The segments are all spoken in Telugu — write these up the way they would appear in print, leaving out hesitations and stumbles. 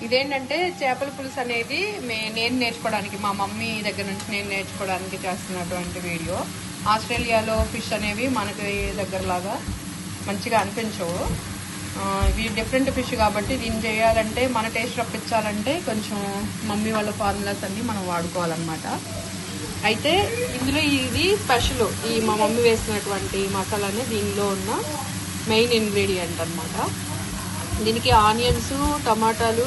ఇదేంటంటే చేపల పులుసు అనేది నేను నేర్చుకోవడానికి, మా మమ్మీ దగ్గర నుంచి నేను నేర్చుకోవడానికి చేస్తున్నటువంటి వీడియో. ఆస్ట్రేలియాలో ఫిష్ అనేవి మనకి దగ్గరలాగా మంచిగా అనిపించవు. ఇవి డిఫరెంట్ ఫిష్ కాబట్టి దీన్ని చేయాలంటే, మన టేస్ట్ రప్పించాలంటే కొంచెం మమ్మీ వాళ్ళ ఫార్ములాస్ అన్నీ మనం వాడుకోవాలన్నమాట. అయితే ఇందులో ఇది స్పెషల్, ఈ మా మమ్మీ వేసినటువంటి మసాలానే దీనిలో ఉన్న మెయిన్ ఇంగ్రీడియంట్ అన్నమాట. దీనికి ఆనియన్స్, టమాటాలు,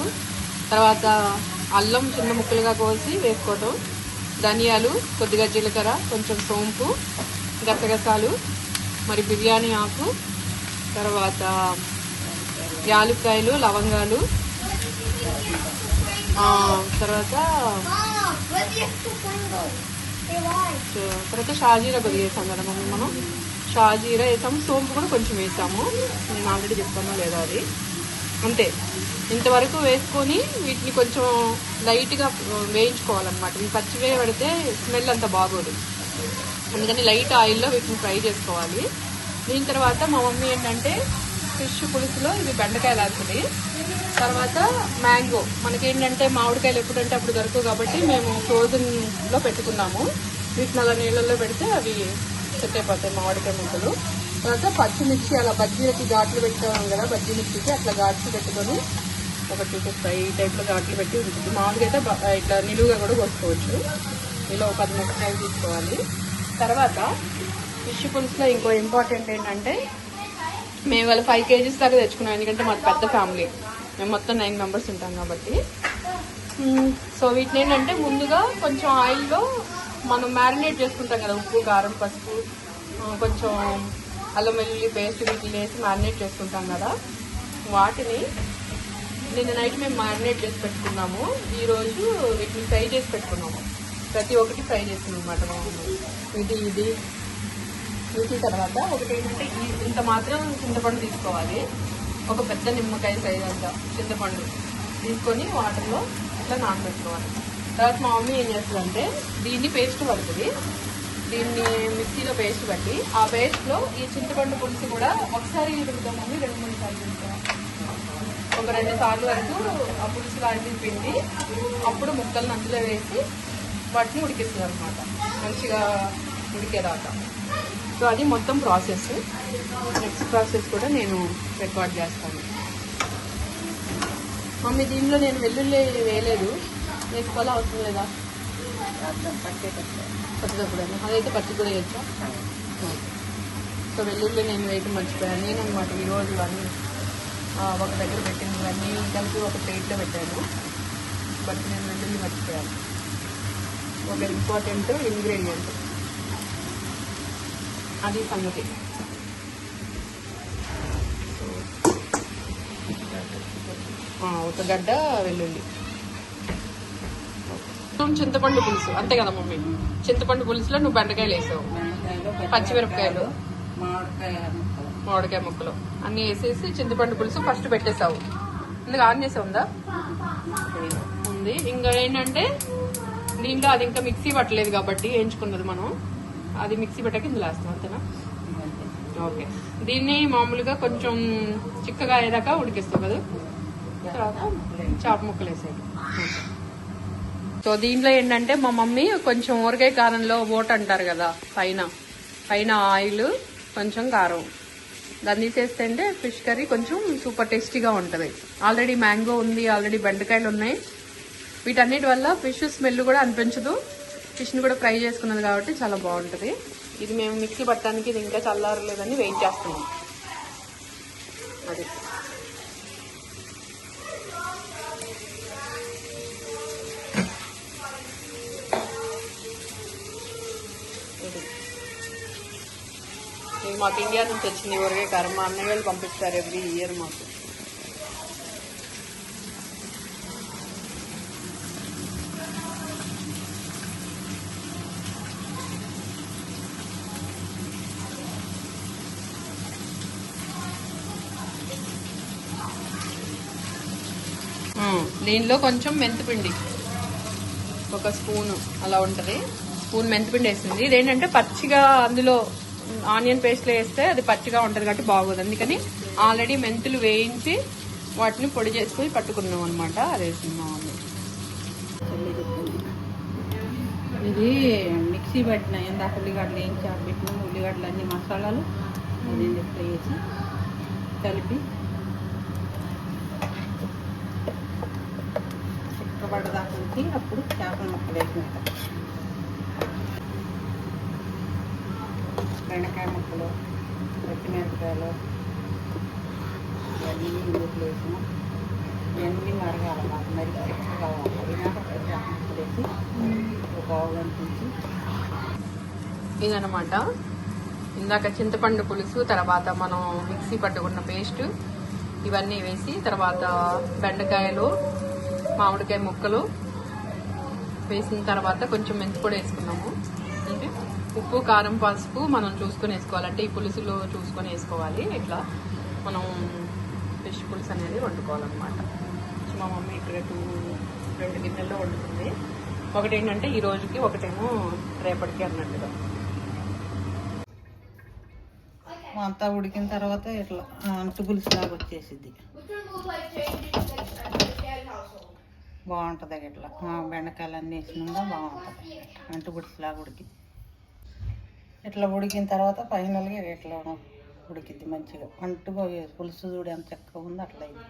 తర్వాత అల్లం చిన్న ముక్కలుగా కోసి వేసుకోవటం, ధనియాలు, కొద్దిగా జీలకర్ర, కొంచెం సోంపు, గసగసాలు, మరి బిర్యానీ ఆకు, తర్వాత యాలుక్కాయలు, లవంగాలు, తర్వాత షాజీరా కొద్దిగా వేసాం కదా మమ్మీ, మనం షాజీరా వేసాము, సోంపు కూడా కొంచెం వేసాము. నేను ఆల్రెడీ చెప్పానో లేదా అది. అంతే, ఇంతవరకు వేసుకొని వీటిని కొంచెం లైట్గా వేయించుకోవాలన్నమాట. ఇవి పచ్చివే పడితే స్మెల్ అంత బాగోదు, అందుకని లైట్ ఆయిల్లో వీటిని ఫ్రై చేసుకోవాలి. దీని తర్వాత మా మమ్మీ ఏంటంటే ఫిష్ పులుసులో ఇది బెండకాయలు వేస్తుంది. తర్వాత మ్యాంగో, మనకేంటంటే మామిడికాయలు ఎప్పుడంటే అప్పుడు దొరకవు కాబట్టి మేము ఫ్రోజన్లో పెట్టుకున్నాము. వీటిని అలా నీళ్ళల్లో పెడితే అవి సెట్ అయిపోతాయి మామిడికాయ ముక్కలు. తర్వాత పచ్చిమిర్చి, అలా బజ్జీలకి ఘాట్లు పెట్టుకున్నాం కదా, బజ్జీ మిర్చికి అట్లా ఘాట్లు పెట్టుకొని ఒకటి ఈ టైప్లో ఘాట్లు పెట్టి ఉంటుంది. మామూలుగా అయితే ఇట్లా నిలువుగా కూడా కోసుకోవచ్చు. ఇలా ఒక 10 మిరపకాయలు తీసుకోవాలి. తర్వాత ఫిష్ పులుసులో ఇంకో ఇంపార్టెంట్ ఏంటంటే, మేము వాళ్ళ 5 kgs దాకా తెచ్చుకున్నాం. ఎందుకంటే మాది పెద్ద ఫ్యామిలీ, మేము మొత్తం 9 members ఉంటాం కాబట్టి. సో వీటిని ఏంటంటే ముందుగా కొంచెం ఆయిల్లో మనం మ్యారినేట్ చేసుకుంటాం కదా, ఉప్పు, కారం, పసుపు, కొంచెం అల్లం వెల్లుల్లి పేస్ట్ వీటిని వేసి మ్యారినేట్ చేసుకుంటాం కదా, వాటిని నిన్న నైట్ మేము మ్యారినేట్ చేసి పెట్టుకున్నాము. ఈరోజు వీటిని ఫ్రై చేసి పెట్టుకున్నాము. ప్రతి ఒక్కటి ఫ్రై చేసింది అనమాట ఇది వీటి తర్వాత ఒకటి ఏంటంటే ఇంత మాత్రం చింతపండు తీసుకోవాలి. ఒక పెద్ద నిమ్మకాయ సైజ్ అంత చింతపండు తీసుకొని వాటర్లో ఇట్లా నానబెట్టుకోవాలి. తర్వాత మా మమ్మీ ఏం చేస్తుందంటే దీన్ని పేస్ట్ పడుతుంది. దీన్ని మిక్సీలో పేస్ట్ పట్టి ఆ పేస్ట్లో ఈ చింతపండు పులుసు కూడా ఒకసారి పెడతామని 2-3 సార్లు పెడతాం. ఒక 2 సార్లు వరకు ఆ పులుసు లాంటివి పిండి అప్పుడు ముక్కలను అందులో వేసి వాటిని ఉడికిస్తుంది అనమాట, మంచిగా ఉడికేదాకా. సో అది మొత్తం ప్రాసెస్. నెక్స్ట్ ప్రాసెస్ కూడా నేను రికార్డ్ చేస్తాను. మమ్మీ దీనిలో నేను వెల్లుల్లి వేయలేదు, వేసుకోవాలా అవసరం లేదా? పచ్చిదప్పుడైనా అదైతే పచ్చి కూడా వేయచ్చా? సో వెల్లుల్లి నేను వేయటం మర్చిపోయాను. నేను అనమాట ఈరోజు అన్నీ ఒక దగ్గర పెట్టింది, అన్నీ కలిపి ఒక ప్లేట్లో పెట్టాను. బట్ నేను వెల్లుల్లి మర్చిపోయాను. ఒక ఇంపార్టెంట్ ఇంగ్రీడియంట్ అది సంగతి. ఒక గడ్డ వెల్లుల్లి. చింతపండు పులుసు అంతే కదా మమ్మీ? చింతపండు పులుసులో నువ్వు బెండకాయలు వేసావు, పచ్చిమిరపకాయలు, మామిడికాయ ముక్కలు అన్నీ వేసేసి చింతపండు పులుసు ఫస్ట్ పెట్టేసావు. ఇందులో ఆన్ చేసే ఉందా? ఉంది. ఇంకా ఏంటంటే దీంట్లో అది ఇంకా మిక్సీ పట్టలేదు కాబట్టి వేయించుకున్నది మనం, అది మిక్సీ పెట్టాక ఇందులో వేస్తాం. అంతేనా? ఓకే. దీన్ని మామూలుగా కొంచెం చిక్కగా అయ్యేదాకా ఉడికిస్తాం కదా, తర్వాత చాప ముక్కలు వేసేది. సో దీంట్లో ఏంటంటే మా మమ్మీ కొంచెం ఊరగాయ కారంలో ఓట్ అంటారు కదా, పైన ఆయిల్, కొంచెం కారం, దాన్ని తీసేస్తే అంటే ఫిష్ కర్రీ కొంచెం సూపర్ టేస్టీగా ఉంటుంది. ఆల్రెడీ మ్యాంగో ఉంది, ఆల్రెడీ బెండకాయలు ఉన్నాయి. వీటన్నిటి వల్ల ఫిష్ స్మెల్ కూడా అనిపించదు, ఫిష్ని కూడా ఫ్రై చేసుకున్నది కాబట్టి చాలా బాగుంటుంది. ఇది మేము మిక్సీ పట్టడానికి ఇది ఇంకా చల్లారలేదని వెయిట్ చేస్తున్నాం. అది ఇది మాకు ఇండియా నుంచి వచ్చింది ఊరగాయ కారం. మా అన్నయ్య వాళ్ళు పంపిస్తారు ఎవ్రీ ఇయర్ మాకు. దీనిలో కొంచెం మెంతిపిండి, ఒక స్పూను అలా ఉంటుంది, స్పూన్ మెంతిపిండి వేసింది. ఇదేంటంటే పచ్చిగా అందులో ఆనియన్ పేస్ట్లో వేస్తే అది పచ్చిగా ఉంటుంది కాబట్టి బాగోదు. అందుకని ఆల్రెడీ మెంతులు వేయించి వాటిని పొడి చేసుకొని పట్టుకున్నాం అనమాట. అది వేస్తున్నాం. ఇది మిక్సీ పట్టిన ఇందాక ఉల్లిగడ్డలు ఏం పెట్టిన ఉల్లిగడ్డలు అన్ని మసాలాలు అది వేసి కలిపి చిక్కబడ్డదాకా ఉంచి అప్పుడు చేపల ముక్కలు వేసినట్టు బెండకాయ ముక్కలు, పచ్చిమిరపకాయలు ఇవన్నీ ఇందులో వేసాము. ఇవన్నీ మరగాలి, మాకు మరి చిక్కగా కావాలి. చేపల ముక్కలు వేసి ఇదనమాట ఇందాక చింతపండు పులుసు, తర్వాత మనం మిక్సీ పట్టుకున్న పేస్ట్ ఇవన్నీ వేసి, తర్వాత బెండకాయలు, మామిడికాయ ముక్కలు వేసిన తర్వాత కొంచెం మెంతిపొడి వేసుకున్నాము. అంటే ఉప్పు, కారం, పసుపు మనం చూసుకొని వేసుకోవాలి. అంటే ఈ పులుసులో చూసుకొని వేసుకోవాలి. ఇట్లా మనం ఫిష్ పులుసు అనేది వండుకోవాలన్నమాట. మా మమ్మీ ఇక్కడ 2 గిన్నెల్లో వండుతుంది. ఒకటి ఏంటంటే ఈ రోజుకి, ఒకటేమో రేపటికి అన్నట్టుగా. అంతా ఉడికిన తర్వాత ఇట్లా అంటు పులుసులాగా వచ్చేసిద్ది. బాగుంటుంది ఇట్లా బెండకాయలు అన్నీ వేసినాక బాగుంటుంది. అంటు పులుసులాగా ఉడికింది. ఇట్లా ఉడికిన తర్వాత ఫైనల్గా ఇట్లా ఉడికిద్ది మంచిగా. అంటుగా పులుసు చూడు ఎంత చక్కగా ఉందో అట్లా అయింది.